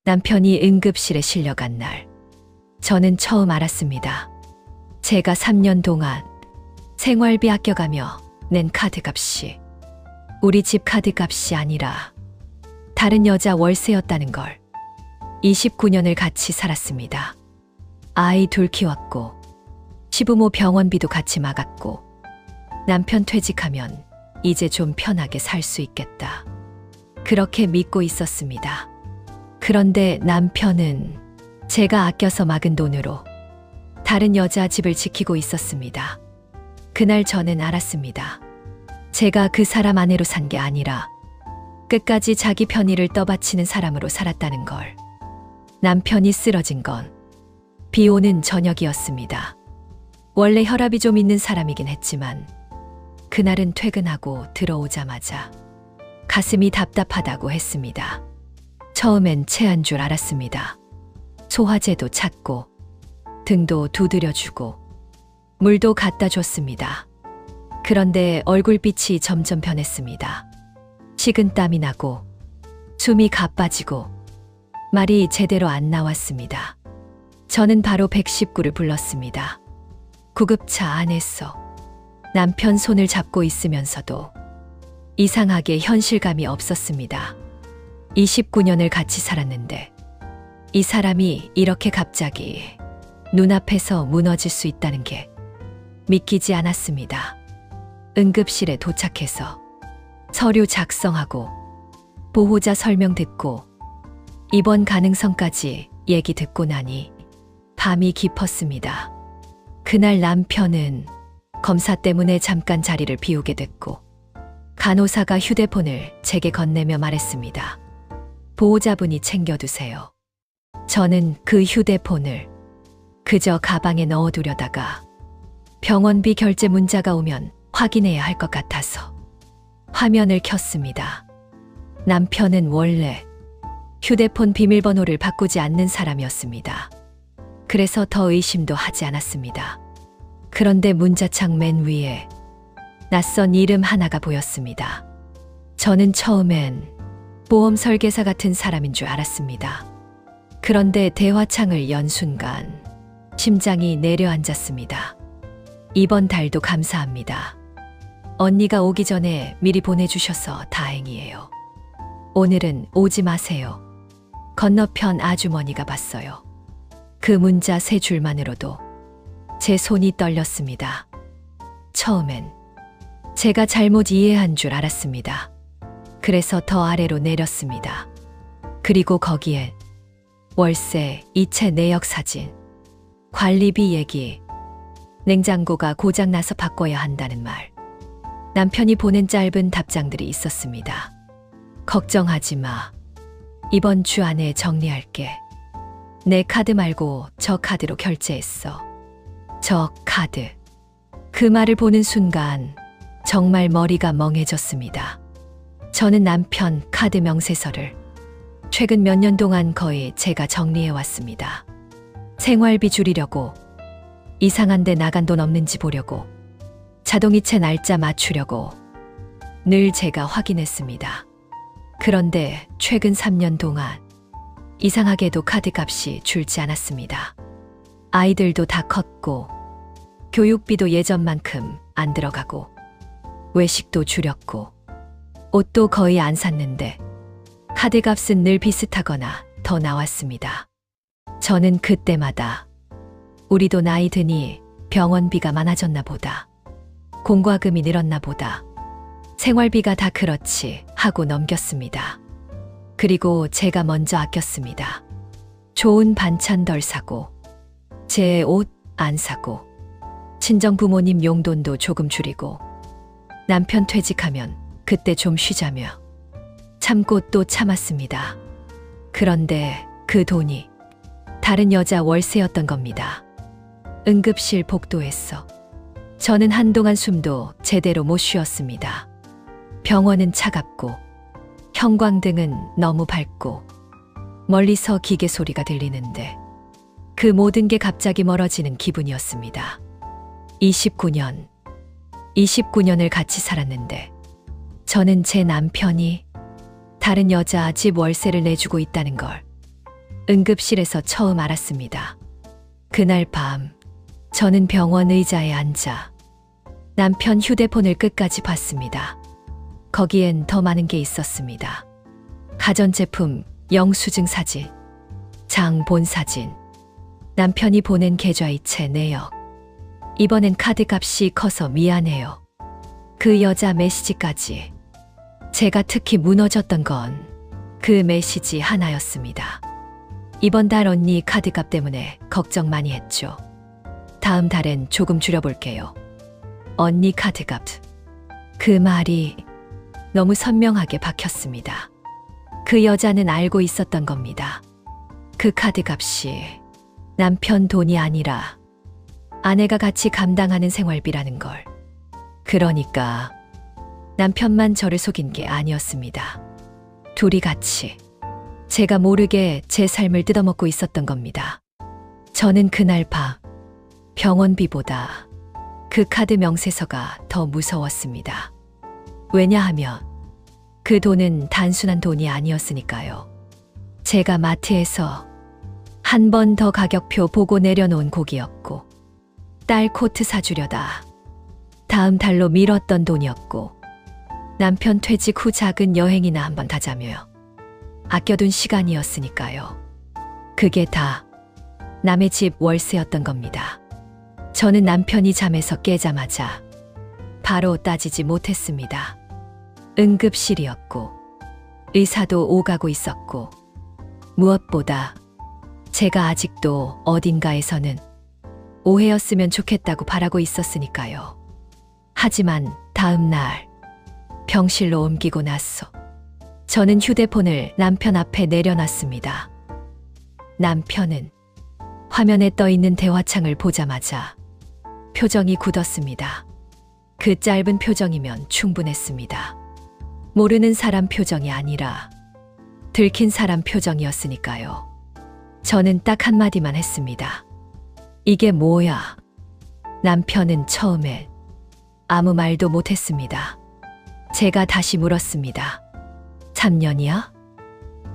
남편이 응급실에 실려간 날, 저는 처음 알았습니다. 제가 3년 동안 생활비 아껴가며 낸 카드값이 우리 집 카드값이 아니라 다른 여자 월세였다는 걸. 29년을 같이 살았습니다. 아이 둘 키웠고 시부모 병원비도 같이 막았고 남편 퇴직하면 이제 좀 편하게 살 수 있겠다. 그렇게 믿고 있었습니다. 그런데 남편은 제가 아껴서 막은 돈으로 다른 여자 집을 지키고 있었습니다. 그날 저는 알았습니다. 제가 그 사람 아내로 산 게 아니라 끝까지 자기 편의를 떠받치는 사람으로 살았다는 걸. 남편이 쓰러진 건 비 오는 저녁이었습니다. 원래 혈압이 좀 있는 사람이긴 했지만 그날은 퇴근하고 들어오자마자 가슴이 답답하다고 했습니다. 처음엔 체한 줄 알았습니다. 소화제도 찾고 등도 두드려주고 물도 갖다 줬습니다. 그런데 얼굴빛이 점점 변했습니다. 식은땀이 나고 숨이 가빠지고 말이 제대로 안 나왔습니다. 저는 바로 119를 불렀습니다. 구급차 안에서 남편 손을 잡고 있으면서도 이상하게 현실감이 없었습니다. 29년을 같이 살았는데 이 사람이 이렇게 갑자기 눈앞에서 무너질 수 있다는 게 믿기지 않았습니다. 응급실에 도착해서 서류 작성하고 보호자 설명 듣고 입원 가능성까지 얘기 듣고 나니 밤이 깊었습니다. 그날 남편은 검사 때문에 잠깐 자리를 비우게 됐고 간호사가 휴대폰을 제게 건네며 말했습니다. 보호자분이 챙겨두세요. 저는 그 휴대폰을 그저 가방에 넣어두려다가 병원비 결제 문자가 오면 확인해야 할 것 같아서 화면을 켰습니다. 남편은 원래 휴대폰 비밀번호를 바꾸지 않는 사람이었습니다. 그래서 더 의심도 하지 않았습니다. 그런데 문자창 맨 위에 낯선 이름 하나가 보였습니다. 저는 처음엔 보험 설계사 같은 사람인 줄 알았습니다. 그런데 대화창을 연 순간 심장이 내려앉았습니다. 이번 달도 감사합니다. 언니가 오기 전에 미리 보내주셔서 다행이에요. 오늘은 오지 마세요. 건너편 아주머니가 봤어요. 그 문자 3줄만으로도 제 손이 떨렸습니다. 처음엔 제가 잘못 이해한 줄 알았습니다. 그래서 더 아래로 내렸습니다. 그리고 거기에 월세, 이체 내역 사진, 관리비 얘기, 냉장고가 고장나서 바꿔야 한다는 말, 남편이 보낸 짧은 답장들이 있었습니다. 걱정하지 마. 이번 주 안에 정리할게. 내 카드 말고 저 카드로 결제했어. 저 카드. 그 말을 보는 순간 정말 머리가 멍해졌습니다. 저는 남편 카드 명세서를 최근 몇 년 동안 거의 제가 정리해 왔습니다. 생활비 줄이려고, 이상한 데 나간 돈 없는지 보려고, 자동이체 날짜 맞추려고 늘 제가 확인했습니다. 그런데 최근 3년 동안 이상하게도 카드값이 줄지 않았습니다. 아이들도 다 컸고 교육비도 예전만큼 안 들어가고 외식도 줄였고 옷도 거의 안 샀는데 카드값은 늘 비슷하거나 더 나왔습니다. 저는 그때마다 우리도 나이 드니 병원비가 많아졌나 보다, 공과금이 늘었나 보다, 생활비가 다 그렇지 하고 넘겼습니다. 그리고 제가 먼저 아꼈습니다. 좋은 반찬 덜 사고, 제 옷 안 사고, 친정 부모님 용돈도 조금 줄이고, 남편 퇴직하면 그때 좀 쉬자며 참고 또 참았습니다. 그런데 그 돈이 다른 여자 월세였던 겁니다. 응급실 복도에서 저는 한동안 숨도 제대로 못 쉬었습니다. 병원은 차갑고 형광등은 너무 밝고 멀리서 기계 소리가 들리는데 그 모든 게 갑자기 멀어지는 기분이었습니다. 29년을 같이 살았는데 저는 제 남편이 다른 여자 집 월세를 내주고 있다는 걸 응급실에서 처음 알았습니다. 그날 밤 저는 병원 의자에 앉아 남편 휴대폰을 끝까지 봤습니다. 거기엔 더 많은 게 있었습니다. 가전제품, 영수증 사진, 장 본 사진, 남편이 보낸 계좌이체 내역. 이번엔 카드값이 커서 미안해요. 그 여자 메시지까지. 제가 특히 무너졌던 건 그 메시지 하나였습니다. 이번 달 언니 카드값 때문에 걱정 많이 했죠. 다음 달엔 조금 줄여볼게요. 언니 카드값. 그 말이 너무 선명하게 박혔습니다. 그 여자는 알고 있었던 겁니다. 그 카드값이 남편 돈이 아니라 아내가 같이 감당하는 생활비라는 걸. 그러니까 남편만 저를 속인 게 아니었습니다. 둘이 같이 제가 모르게 제 삶을 뜯어먹고 있었던 겁니다. 저는 그날 밤 병원비보다 그 카드 명세서가 더 무서웠습니다. 왜냐하면 그 돈은 단순한 돈이 아니었으니까요. 제가 마트에서 한 번 더 가격표 보고 내려놓은 곡이었고, 딸 코트 사주려다 다음 달로 미뤘던 돈이었고, 남편 퇴직 후 작은 여행이나 한번 가자며 아껴둔 시간이었으니까요. 그게 다 남의 집 월세였던 겁니다. 저는 남편이 잠에서 깨자마자 바로 따지지 못했습니다. 응급실이었고 의사도 오가고 있었고 무엇보다 제가 아직도 어딘가에서는 오해였으면 좋겠다고 바라고 있었으니까요. 하지만 다음 날 병실로 옮기고 나서 저는 휴대폰을 남편 앞에 내려놨습니다. 남편은 화면에 떠 있는 대화창을 보자마자 표정이 굳었습니다. 그 짧은 표정이면 충분했습니다. 모르는 사람 표정이 아니라 들킨 사람 표정이었으니까요. 저는 딱 한마디만 했습니다. 이게 뭐야? 남편은 처음엔 아무 말도 못했습니다. 제가 다시 물었습니다. 3년이야?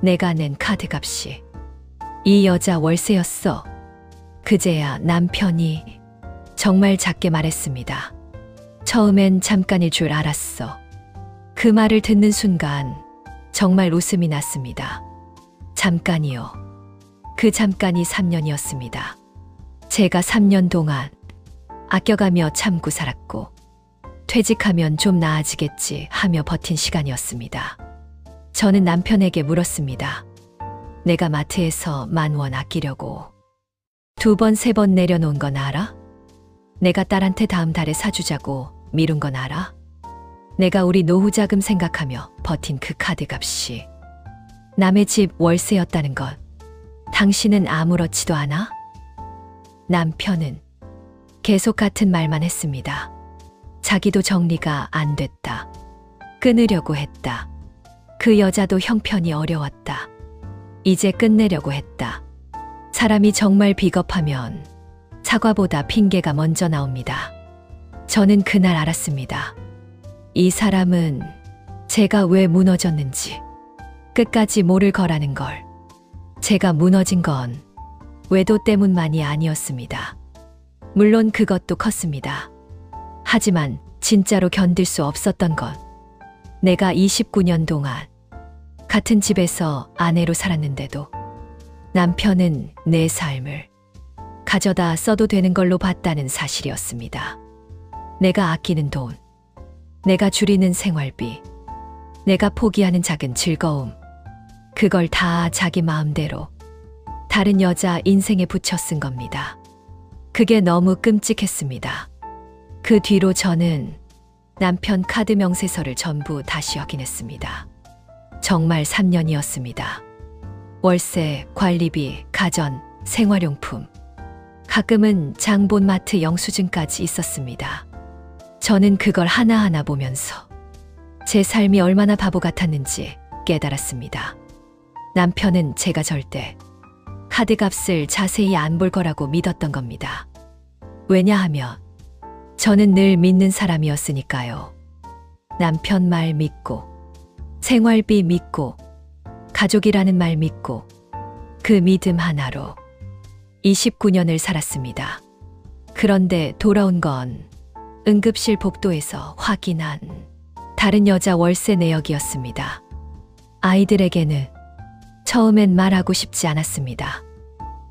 내가 낸 카드값이 이 여자 월세였어. 그제야 남편이 정말 작게 말했습니다. 처음엔 잠깐일 줄 알았어. 그 말을 듣는 순간 정말 웃음이 났습니다. 잠깐이요. 그 잠깐이 3년이었습니다. 제가 3년 동안 아껴가며 참고 살았고 퇴직하면 좀 나아지겠지 하며 버틴 시간이었습니다. 저는 남편에게 물었습니다. 내가 마트에서 10,000원 아끼려고 2번, 3번 내려놓은 건 알아? 내가 딸한테 다음 달에 사주자고 미룬 건 알아? 내가 우리 노후 자금 생각하며 버틴 그 카드값이 남의 집 월세였다는 것 당신은 아무렇지도 않아? 남편은 계속 같은 말만 했습니다. 자기도 정리가 안 됐다. 끊으려고 했다. 그 여자도 형편이 어려웠다. 이제 끝내려고 했다. 사람이 정말 비겁하면 사과보다 핑계가 먼저 나옵니다. 저는 그날 알았습니다. 이 사람은 제가 왜 무너졌는지 끝까지 모를 거라는 걸. 제가 무너진 건 외도 때문만이 아니었습니다. 물론 그것도 컸습니다. 하지만 진짜로 견딜 수 없었던 건 내가 29년 동안 같은 집에서 아내로 살았는데도 남편은 내 삶을 가져다 써도 되는 걸로 봤다는 사실이었습니다. 내가 아끼는 돈, 내가 줄이는 생활비, 내가 포기하는 작은 즐거움, 그걸 다 자기 마음대로 다른 여자 인생에 붙여 쓴 겁니다. 그게 너무 끔찍했습니다. 그 뒤로 저는 남편 카드 명세서를 전부 다시 확인했습니다. 정말 3년이었습니다. 월세, 관리비, 가전, 생활용품, 가끔은 장본 마트 영수증까지 있었습니다. 저는 그걸 하나하나 보면서 제 삶이 얼마나 바보 같았는지 깨달았습니다. 남편은 제가 절대 카드값을 자세히 안 볼 거라고 믿었던 겁니다. 왜냐하면 저는 늘 믿는 사람이었으니까요. 남편 말 믿고, 생활비 믿고, 가족이라는 말 믿고, 그 믿음 하나로 29년을 살았습니다. 그런데 돌아온 건 응급실 복도에서 확인한 다른 여자 월세 내역이었습니다. 아이들에게는 처음엔 말하고 싶지 않았습니다.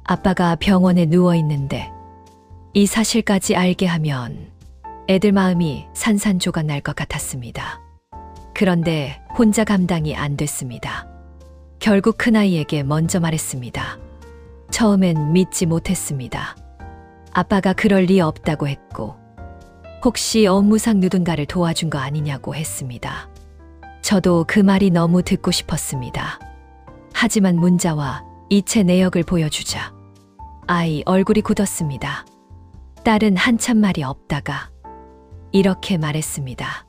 아빠가 병원에 누워 있는데 이 사실까지 알게 하면 애들 마음이 산산조각 날 것 같았습니다. 그런데 혼자 감당이 안 됐습니다. 결국 큰아이에게 먼저 말했습니다. 처음엔 믿지 못했습니다. 아빠가 그럴 리 없다고 했고 혹시 업무상 누군가를 도와준 거 아니냐고 했습니다. 저도 그 말이 너무 듣고 싶었습니다. 하지만 문자와 이체 내역을 보여주자 아이 얼굴이 굳었습니다. 딸은 한참 말이 없다가 이렇게 말했습니다.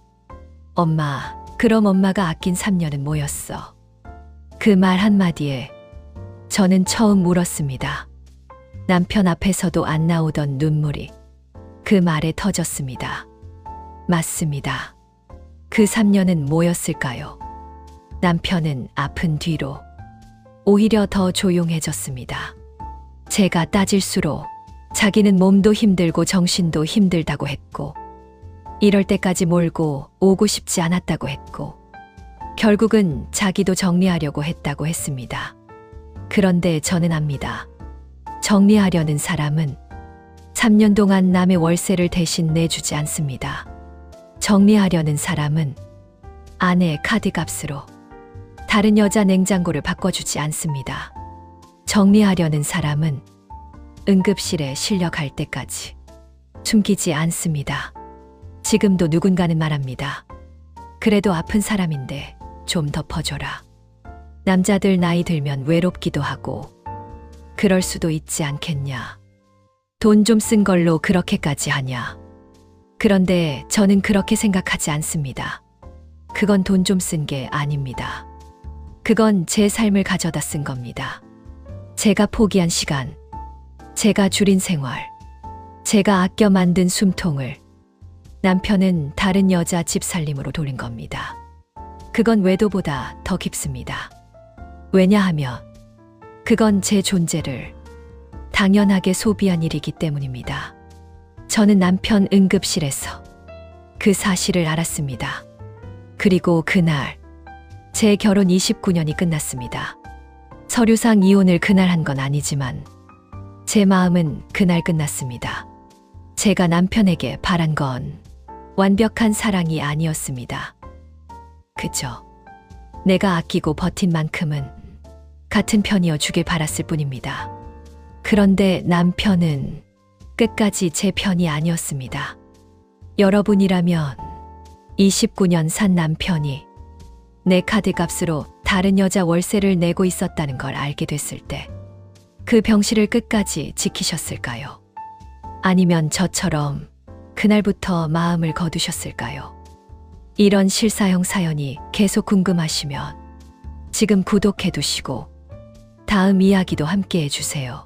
엄마, 그럼 엄마가 아낀 3년은 뭐였어? 그 말 한마디에 저는 처음 울었습니다. 남편 앞에서도 안 나오던 눈물이 그 말에 터졌습니다. 맞습니다. 그 3년은 뭐였을까요? 남편은 아픈 뒤로 오히려 더 조용해졌습니다. 제가 따질수록 자기는 몸도 힘들고 정신도 힘들다고 했고 이럴 때까지 몰고 오고 싶지 않았다고 했고 결국은 자기도 정리하려고 했다고 했습니다. 그런데 저는 압니다. 정리하려는 사람은 3년 동안 남의 월세를 대신 내주지 않습니다. 정리하려는 사람은 아내의 카드값으로 다른 여자 냉장고를 바꿔주지 않습니다. 정리하려는 사람은 응급실에 실려갈 때까지 숨기지 않습니다. 지금도 누군가는 말합니다. 그래도 아픈 사람인데 좀 덮어줘라. 남자들 나이 들면 외롭기도 하고 그럴 수도 있지 않겠냐. 돈 좀 쓴 걸로 그렇게까지 하냐. 그런데 저는 그렇게 생각하지 않습니다. 그건 돈 좀 쓴 게 아닙니다. 그건 제 삶을 가져다 쓴 겁니다. 제가 포기한 시간, 제가 줄인 생활, 제가 아껴 만든 숨통을 남편은 다른 여자 집살림으로 돌린 겁니다. 그건 외도보다 더 깊습니다. 왜냐하면 그건 제 존재를 당연하게 소비한 일이기 때문입니다. 저는 남편 응급실에서 그 사실을 알았습니다. 그리고 그날 제 결혼 29년이 끝났습니다. 서류상 이혼을 그날 한 건 아니지만 제 마음은 그날 끝났습니다. 제가 남편에게 바란 건 완벽한 사랑이 아니었습니다. 그저 내가 아끼고 버틴 만큼은 같은 편이어 주길 바랐을 뿐입니다. 그런데 남편은 끝까지 제 편이 아니었습니다. 여러분이라면 29년 산 남편이 내 카드값으로 다른 여자 월세를 내고 있었다는 걸 알게 됐을 때 그 병실을 끝까지 지키셨을까요? 아니면 저처럼 그날부터 마음을 거두셨을까요? 이런 실사형 사연이 계속 궁금하시면 지금 구독해 두시고 다음 이야기도 함께 해주세요.